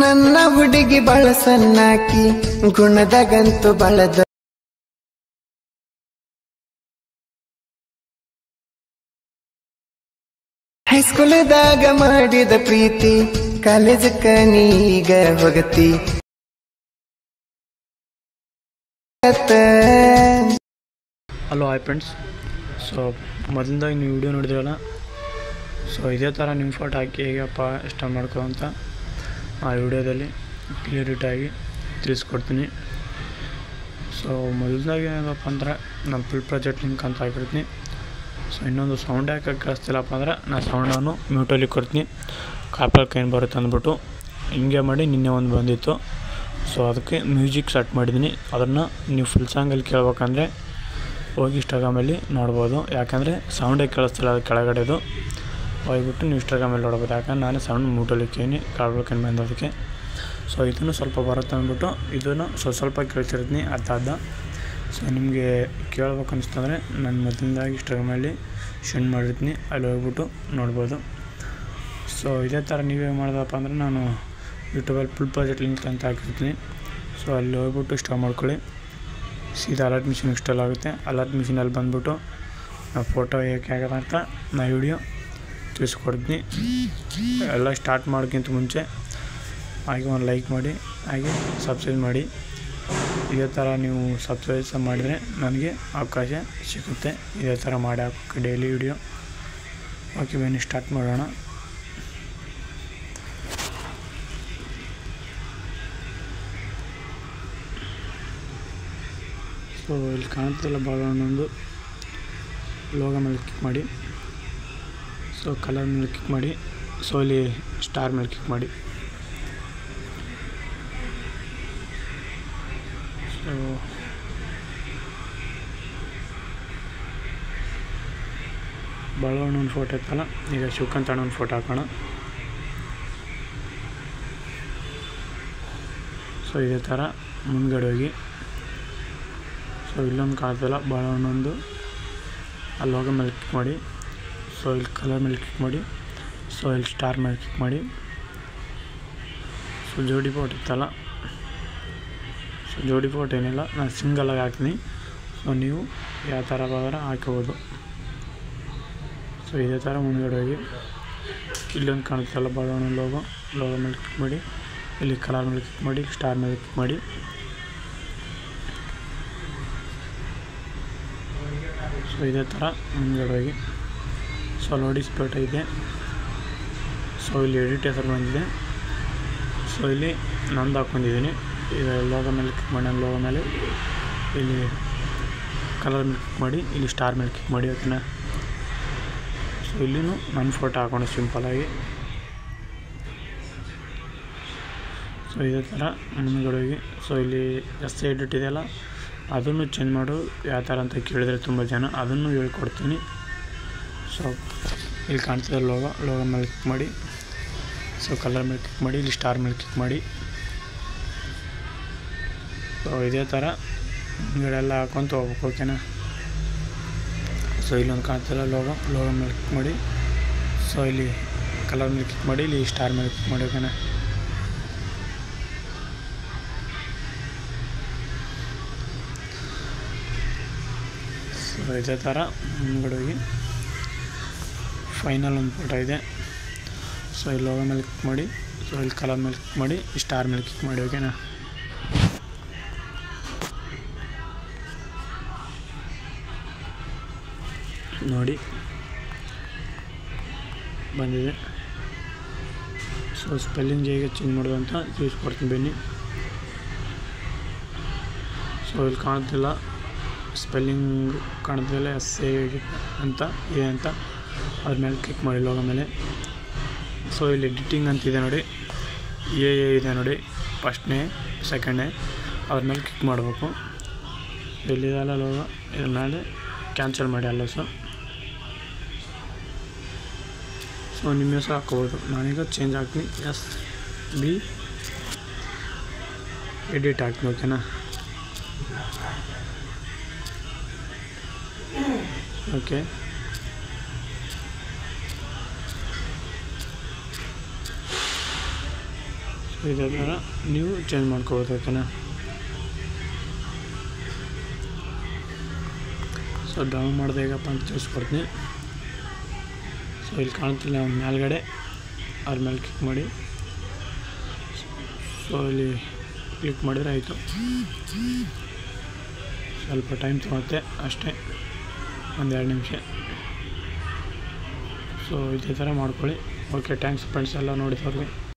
ನನ್ನ ಹುಡುಗಿ ಬಾಳ ಸಣ್ಣಾಕಿ ಗುಣದಾಗಂತೂ ಬಳದ ಹೈಸ್ಕೂಲ್ದಾಗ ಮಾಡಿದ ಪ್ರೀತಿ ಕಾಲೇಜಕ್ಕ ನೀಗ ಹೋಗತಿ ಹಲೋ ಹಾಯ್ ಫ್ರೆಂಡ್ಸ್. ಸೊ ಮೊದಲದಾಗಿ ನೀವು ವಿಡಿಯೋ ನೋಡಿದ್ರಲ್ಲ, ಸೊ ಇದೇ ಥರ ನಿಮ್ಮ ಫೋಟೋ ಹಾಕಿ ಹೇಗಪ್ಪ ಇಷ್ಟ ಮಾಡ್ಕೊ ಅಂತ ಆ ವಿಡಿಯೋದಲ್ಲಿ ಕ್ಲಿಯರಿಟಾಗಿ ತಿಳಿಸ್ಕೊಡ್ತೀನಿ. ಸೊ ಮೊದಲದಾಗಿ ಏನಪ್ಪ ಅಂದ್ರೆ ನಮ್ಮ ಫುಲ್ ಪ್ರಾಜೆಕ್ಟ್ ಲಿಂಕ್ ಅಂತ ಹಾಕಿರ್ತೀನಿ. ಸೊ ಇನ್ನೊಂದು ಸೌಂಡ್ ಯಾಕೆ ಕಳಿಸ್ತಿಲ್ಲಪ್ಪ ಅಂದ್ರೆ ನಾನು ಸೌಂಡನ್ನು ಮ್ಯೂಟಲ್ಲಿ ಕೊಡ್ತೀನಿ, ಕಾಪಲ್ ಕೈನ್ ಬರುತ್ತೆ ಅಂದ್ಬಿಟ್ಟು ಹಿಂಗೆ ಮಾಡಿ ನಿನ್ನೆ ಒಂದು ಬಂದಿತ್ತು. ಸೊ ಅದಕ್ಕೆ ಮ್ಯೂಸಿಕ್ ಸೆಟ್ ಮಾಡಿದ್ದೀನಿ. ಅದನ್ನು ನೀವು ಫುಲ್ ಸಾಂಗಲ್ಲಿ ಕೇಳ್ಬೇಕಂದ್ರೆ ಹೋಗಿ ಇನ್ಸ್ಟಾಗ್ರಾಮಲ್ಲಿ ನೋಡ್ಬೋದು, ಯಾಕಂದರೆ ಸೌಂಡೇ ಕೇಳಿಸ್ತಿಲ್ಲ ಅದು ಕೆಳಗಡೆದು. ಹೋಗ್ಬಿಟ್ಟು ನೀವು ಇನ್ಸ್ಟಾಗ್ರಾಮಲ್ಲಿ ನೋಡ್ಬೋದು, ಯಾಕಂದ್ರೆ ನಾನೇ ಸೌಂಡ್ ಮ್ಯೂಟಲ್ಲಿಕ್ಕೇನಿ ಕಾಳ್ಬೇಕಂದು ಬಂದೋದಕ್ಕೆ. ಸೊ ಇದನ್ನು ಸ್ವಲ್ಪ ಬರುತ್ತೆ ಅಂದ್ಬಿಟ್ಟು ಇದನ್ನು ಸ್ವಲ್ಪ ಕೇಳ್ತಿರ್ತೀನಿ ಅರ್ಧ. ಸೊ ನಿಮಗೆ ಕೇಳ್ಬೇಕು ಅನಿಸ್ತಂದರೆ ನಾನು ಮೊದಲಿಂದಾಗಿ ಇನ್ಸ್ಟಾಗ್ರಾಮಲ್ಲಿ ಸೆಂಡ್ ಮಾಡಿರ್ತೀನಿ, ಅಲ್ಲಿ ಹೋಗ್ಬಿಟ್ಟು ನೋಡ್ಬೋದು. ಸೊ ಇದೇ ಥರ ನೀವೇ ಮಾಡೋದಪ್ಪ ಅಂದರೆ ನಾನು ಯೂಟ್ಯೂಬಲ್ಲಿ ಫುಲ್ ಪ್ರಾಜೆಕ್ಟ್ ಲಿಂಕ್ ಅಂತ ಹಾಕಿರ್ತೀನಿ. ಸೊ ಅಲ್ಲಿ ಹೋಗ್ಬಿಟ್ಟು ಇನ್ಸ್ಟಾಲ್ ಮಾಡ್ಕೊಳ್ಳಿ. ಸೀದಾ ಅಲರ್ಟ್ ಮಿಷಿನ್ ಇನ್ಸ್ಟಾಲ್ ಆಗುತ್ತೆ. ಅಲರ್ಟ್ ಮಿಷಿನಲ್ಲಿ ಬಂದುಬಿಟ್ಟು ನಾವು ಫೋಟೋ ಹೇಗೆ ಆಗೋದು ಅಂತ ನಾ ವಿಡಿಯೋ ತಿಳಿಸ್ಕೊಡ್ತೀನಿ. ಎಲ್ಲ ಸ್ಟಾರ್ಟ್ ಮಾಡೋಕ್ಕಿಂತ ಮುಂಚೆ ಹಾಗೆ ಒಂದು ಲೈಕ್ ಮಾಡಿ, ಹಾಗೆ ಸಬ್ಸ್ಕ್ರೈಬ್ ಮಾಡಿ. ಇದೇ ಥರ ನೀವು ಸಬ್ಸ್ಕ್ರೈಬ್ ಮಾಡಿದರೆ ನನಗೆ ಅವಕಾಶ ಸಿಗುತ್ತೆ ಇದೇ ಥರ ಮಾಡಿ ಹಾಕೋಕ್ಕೆ ಡೈಲಿ ವಿಡಿಯೋ. ಓಕೆ ಬನ್ನಿ ಸ್ಟಾರ್ಟ್ ಮಾಡೋಣ. ಸೊ ಇಲ್ಲಿ ಕಾಣ್ತಿಲ್ಲ ಬಾಳೆಹಣ್ಣೊಂದು ಲೋಗೋ ಮೇಲೆ ಕ್ಲಿಕ್ ಮಾಡಿ. ಸೊ ಕಲರ್ ಮೇಲೆ ಕ್ಲಿಕ್ ಮಾಡಿ. ಸೊ ಇಲ್ಲಿ ಸ್ಟಾರ್ ಮೇಲೆ ಕ್ಲಿಕ್ ಮಾಡಿ. ಸೊ ಬಾಳೆಹಣ್ಣೊಂದು ಫೋಟೋ ಇತ್ತಲ್ಲ, ಈಗ ಶಿವಕಾಂತ್ ಅಣ್ಣನ ಫೋಟೋ ಹಾಕೋಣ. ಸೊ ಇದೇ ಥರ ಮುಂದ್ಗಡೆ ಹೋಗಿ. ಸೊ ಇಲ್ಲೊಂದು ಕಾಣ್ತಲ್ಲ ಬಾಳೆಹಣ್ಣೊಂದು, ಆ ಲೋಗೋ ಮೇಲೆ ಕ್ಲಿಕ್ ಮಾಡಿ. ಸೊ ಇಲ್ಲಿ ಕಲರ್ ಮೇಲೆ ಕ್ಲಿಕ್ ಮಾಡಿ. ಸೊ ಇಲ್ಲಿ ಸ್ಟಾರ್ ಮೇಲೆ ಕ್ಲಿಕ್ ಮಾಡಿ. ಸೊ ಜೋಡಿ ಫೋಟೋ ಇತ್ತಲ್ಲ, ಸೊ ಜೋಡಿ ಫೋಟೋ ಏನಿಲ್ಲ, ನಾನು ಸಿಂಗಲಾಗಿ ಹಾಕ್ತೀನಿ. ಸೊ ನೀವು ಯಾವ ಥರ ಬೇಕಾದ್ರೆ ಹಾಕೋಬೋದು. ಸೊ ಇದೇ ಥರ ಮುಂದ್ಗಡೆ ಹೋಗಿ ಇಲ್ಲೊಂದು ಕಾಣುತ್ತಲ್ಲ ಬಾಳೆಹಣ್ಣು ಲೋಗೋ ಮೇಲೆ ಕ್ಲಿಕ್ ಮಾಡಿ. ಇಲ್ಲಿ ಕಲರ್ ಮೇಲೆ ಕ್ಲಿಕ್ ಮಾಡಿ, ಸ್ಟಾರ್ ಮೇಲೆ ಕ್ಲಿಕ್ ಮಾಡಿ. ಸೊ ಇದೇ ಥರ ಮುಂದ್ಗಡೆ ಹೋಗಿ. ಸೊ ನೋಡಿ ಫೋಟೋ ಇದೆ. ಸೊ ಇಲ್ಲಿ ಎಡಿಟ್ ಹೆಸರು ಬಂದಿದೆ. ಸೊ ಇಲ್ಲಿ ನಂದು ಹಾಕ್ಕೊಂಡಿದ್ದೀನಿ. ಈಗ ಲೋಗೋ ಮೇಲೆ ಕ್ಲಿಕ್ ಮಾಡಿ, ನನ್ನ ಲೋಗೋ ಮೇಲೆ ಇಲ್ಲಿ ಕಲರ್ ಮೇಲೆ ಕ್ಲಿಕ್ ಮಾಡಿ, ಇಲ್ಲಿ ಸ್ಟಾರ್ ಮೇಲೆ ಕ್ಲಿಕ್ ಮಾಡಿ. ಓಕೆನಾ. ಸೊ ಇಲ್ಲಿನೂ ನನ್ನ ಫೋಟೋ ಹಾಕೊಂಡು ಸಿಂಪಲಾಗಿ. ಸೊ ಇದೇ ಥರ ಮುಂದ್ಗಡೆ ಹೋಗಿ. ಸೊ ಇಲ್ಲಿ ಜಾಸ್ತಿ ಎಡಿಟ್ ಇದೆಯಲ್ಲ, ಅದನ್ನು ಚೇಂಜ್ ಮಾಡು ಯಾವ ಥರ ಅಂತ ಕೇಳಿದರೆ ತುಂಬ ಜನ, ಅದನ್ನು ಹೇಳ್ಕೊಡ್ತೀನಿ. ಸೊ ಇಲ್ಲಿ ಕಾಣ್ತಿದೆ ಲೋಗೋ ಮೇಲೆ ಕ್ಲಿಕ್ ಮಾಡಿ. ಸೊ ಕಲರ್ ಮೇಲೆ ಕ್ಲಿಕ್ ಮಾಡಿ, ಇಲ್ಲಿ ಸ್ಟಾರ್ ಮೇಲೆ ಕ್ಲಿಕ್ ಮಾಡಿ. ಸೊ ಇದೇ ಥರ ಮುಂದ್ಗಡೆ ಎಲ್ಲ ಹಾಕ್ಕೊಂತ ಹೋಗ್ಬೇಕು. ಓಕೆನಾ. ಸೊ ಇಲ್ಲೊಂದು ಕಾಣ್ತಿಲ್ಲ ಲೋಗೋ ಮೇಲೆ ಕ್ಲಿಕ್ ಮಾಡಿ. ಸೊ ಇಲ್ಲಿ ಕಲರ್ ಮೇಲೆ ಕ್ಲಿಕ್ ಮಾಡಿ, ಇಲ್ಲಿ ಸ್ಟಾರ್ ಮೇಲೆ ಕ್ಲಿಕ್ ಮಾಡಿ. ಓಕೆನಾ. ಸೊ ಇದೇ ಥರ ಮುಂದ್ಗಡೆ ಹೋಗಿ ಫೈನಲ್ ಒಂದು ಫೋಟೋ ಇದೆ. ಸೊ ಇಲ್ಲಿ ಲೋಗೋ ಮೇಲೆ ಕ್ಲಿಕ್ ಮಾಡಿ. ಸೊ ಇಲ್ಲಿ ಕಲರ್ ಮೇಲೆ ಕ್ಲಿಕ್ ಮಾಡಿ, ಸ್ಟಾರ್ ಮೇಲೆ ಕ್ಲಿಕ್ ಮಾಡಿ. ಓಕೆನಾ. ನೋಡಿ ಬಂದಿದೆ. ಸೊ ಸ್ಪೆಲ್ಲಿಂಗ್ ಹೇಗೆ ಚೇಂಜ್ ಮಾಡೋದು ಅಂತ ತಿಳಿಸ್ಕೊಡ್ತೀನಿ ಬನ್ನಿ. ಸೊ ಇಲ್ಲಿ ಕಾಣ್ತಿಲ್ಲ ಸ್ಪೆಲ್ಲಿಂಗ್ ಕಾಣ್ತಿಲ್ಲ, SA ಅಂತ A ಅಂತ ಅದ್ರ ಮೇಲೆ ಕ್ಲಿಕ್ ಮಾಡಿ ಲೋಗೋ ಮೇಲೆ. ಸೊ ಇಲ್ಲಿ ಎಡಿಟಿಂಗ್ ಅಂತಿದೆ ನೋಡಿ, A ಇದೆ ನೋಡಿ, ಫಸ್ಟ್ನೇ ಸೆಕೆಂಡ್ನೇ, ಅದ್ರ ಮೇಲೆ ಕ್ಲಿಕ್ ಮಾಡಬೇಕು. ಎಲ್ಲಿದೆಲ್ಲ ಲೋಗೋ ಇದ್ರ ಮೇಲೆ ಕ್ಯಾನ್ಸಲ್ ಮಾಡಿ ಅಲ್ಲ. ಸೊ ನಿಮ್ಮ ಹೆಸರು ಹಾಕ್ಕೋಬೋದು. ನಾನೀಗ ಚೇಂಜ್ ಹಾಕ್ತೀನಿ, SB ಎಡಿಟ್ ಹಾಕ್ತೀನಿ. ಓಕೆನಾ. ಓಕೆ. ಇದೇ ಥರ ನೀವು ಚೇಂಜ್ ಮಾಡ್ಕೋಬೋದು. ಓಕೆನಾ? ಸೊ ಡೌನ್ ಮಾಡಿದೆ ಹೇಗಪ್ಪ ಅಂತ ತಿಳಿಸ್ಕೊಡ್ತೀನಿ. ಸೊ ಇಲ್ಲಿ ಕಾಣ್ತಿಲ್ಲ ಮೇಲ್ಗಡೆ ಅದ್ರ ಮೇಲೆ ಕ್ಲಿಕ್ ಮಾಡಿ. ಸೊ ಇಲ್ಲಿ ಕ್ಲಿಕ್ ಮಾಡಿದರೆ ಆಯಿತು. ಸ್ವಲ್ಪ ಟೈಮ್ ತೊಗೊಳುತ್ತೆ ಅಷ್ಟೇ, 1-2 ನಿಮಿಷ. ಸೊ ಇದೇ ಥರ ಮಾಡ್ಕೊಳ್ಳಿ. ಓಕೆ, ಥ್ಯಾಂಕ್ಸ್ ಫ್ರೆಂಡ್ಸ್ ಎಲ್ಲ ನೋಡಿದವ್ರಿಗೆ.